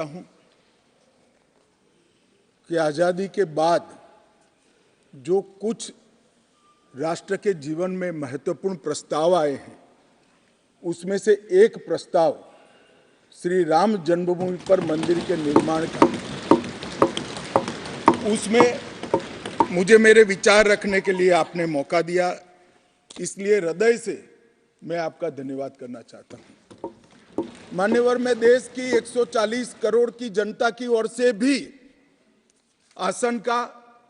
हूं कि आजादी के बाद जो कुछ राष्ट्र के जीवन में महत्वपूर्ण प्रस्ताव आए हैं, उसमें से एक प्रस्ताव श्री राम जन्मभूमि पर मंदिर के निर्माण का, उसमें मुझे मेरे विचार रखने के लिए आपने मौका दिया, इसलिए हृदय से मैं आपका धन्यवाद करना चाहता हूं। मान्यवर, मैं देश की 140 करोड़ की जनता की ओर से भी आसन का,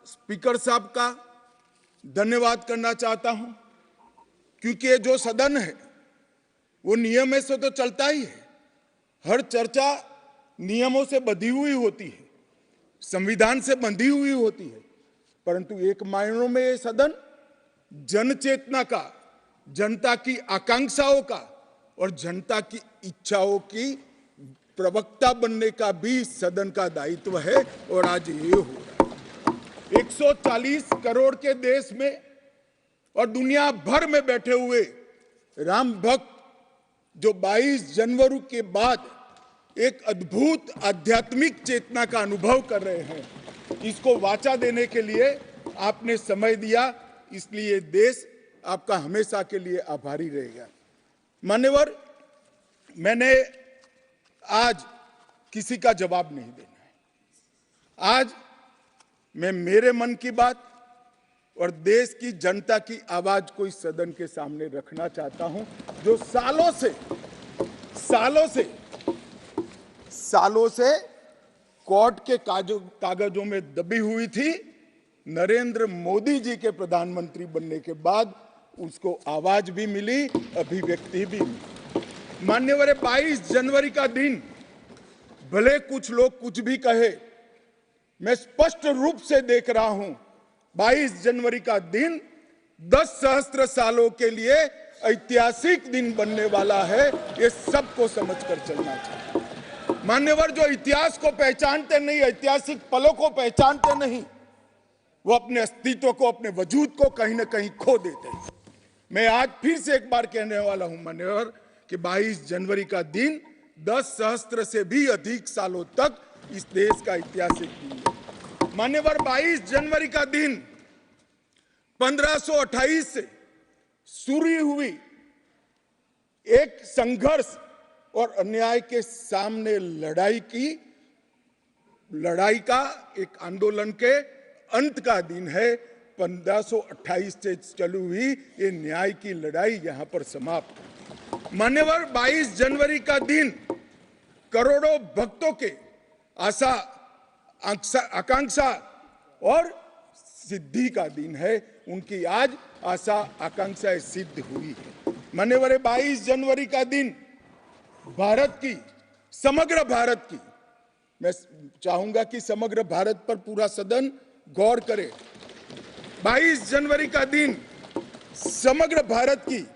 स्पीकर साहब का धन्यवाद करना चाहता हूं, क्योंकि ये जो सदन है वो नियम से तो चलता ही है। हर चर्चा नियमों से बंधी हुई होती है, संविधान से बंधी हुई होती है, परंतु एक मायनों में ये सदन जन चेतना का, जनता की आकांक्षाओं का और जनता की इच्छाओं की प्रवक्ता बनने का भी सदन का दायित्व है। और आज ये हो रहा है। 140 करोड़ के देश में और दुनिया भर में बैठे हुए राम भक्त जो 22 जनवरी के बाद एक अद्भुत आध्यात्मिक चेतना का अनुभव कर रहे हैं, इसको वाचा देने के लिए आपने समय दिया, इसलिए देश आपका हमेशा के लिए आभारी रहेगा। मान्यवर, मैंने आज किसी का जवाब नहीं देना है। आज मैं मेरे मन की बात और देश की जनता की आवाज को इस सदन के सामने रखना चाहता हूं, जो सालों से कोर्ट के कागजों में दबी हुई थी। नरेंद्र मोदी जी के प्रधानमंत्री बनने के बाद उसको आवाज भी मिली, अभिव्यक्ति भी मिली। मान्यवर, 22 जनवरी का दिन, भले कुछ लोग कुछ भी कहे, मैं स्पष्ट रूप से देख रहा हूं 22 जनवरी का दिन 10 सहस्त्र सालों के लिए ऐतिहासिक दिन बनने वाला है। ये सबको समझकर चलना चाहिए। मान्यवर, जो इतिहास को पहचानते नहीं, ऐतिहासिक पलों को पहचानते नहीं, वो अपने अस्तित्व को, अपने वजूद को कहीं ना कहीं खो देते हैं। मैं आज फिर से एक बार कहने वाला हूं मान्यवर कि 22 जनवरी का दिन 10 सहस्त्र से भी अधिक सालों तक इस देश का ऐतिहासिक दिन है। मान्यवर, 22 जनवरी का दिन 1528 से शुरू हुई एक संघर्ष और अन्याय के सामने लड़ाई का एक आंदोलन के अंत का दिन है। 1528 से चली हुई ये न्याय की लड़ाई यहां पर समाप्त। मान्यवर, 22 जनवरी का दिन करोड़ों भक्तों के आशा, आकांक्षा और सिद्धि का दिन है। उनकी आज आशा, आकांक्षाएं सिद्ध हुई है। मान्यवर, 22 जनवरी का दिन भारत की, समग्र भारत की, मैं चाहूंगा कि समग्र भारत पर पूरा सदन गौर करे। 22 जनवरी का दिन समग्र भारत की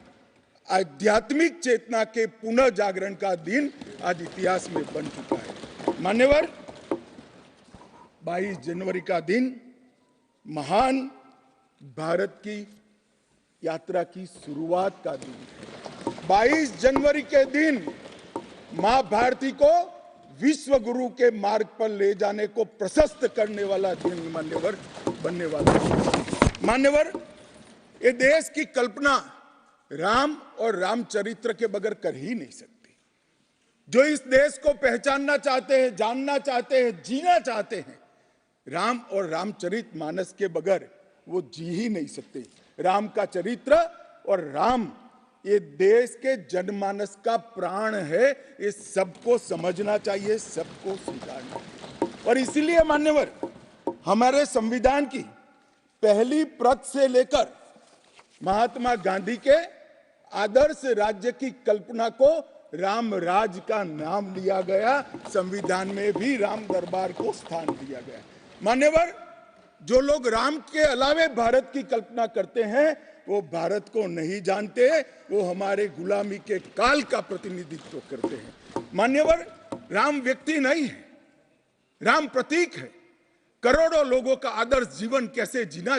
आध्यात्मिक चेतना के पुनः जागरण का दिन आज इतिहास में बन चुका है। मान्यवर, 22 जनवरी का दिन महान भारत की यात्रा की शुरुआत का दिन है। 22 जनवरी के दिन मां भारती को विश्व गुरु के मार्ग पर ले जाने को प्रशस्त करने वाला दिन मान्यवर बनने वाला है। मान्यवर, ये देश की कल्पना राम और रामचरित्र के बगैर कर ही नहीं सकती। जो इस देश को पहचानना चाहते हैं, जानना चाहते हैं, जीना चाहते हैं, राम और रामचरित मानस के बगैर वो जी ही नहीं सकते। राम का चरित्र और राम ये देश के जनमानस का प्राण है। ये सबको समझना चाहिए, सबको स्वीकारना चाहिए। और इसीलिए मान्यवर, हमारे संविधान की पहली प्रत से लेकर महात्मा गांधी के आदर्श राज्य की कल्पना को राम राज का नाम दिया गया। संविधान में भी राम दरबार को स्थान दिया गया। मान्यवर, जो लोग राम के अलावे भारत की कल्पना करते हैं वो भारत को नहीं जानते, वो हमारे गुलामी के काल का प्रतिनिधित्व करते हैं। मान्यवर, राम व्यक्ति नहीं है, राम प्रतीक है। करोड़ों लोगों का आदर्श जीवन कैसे जीना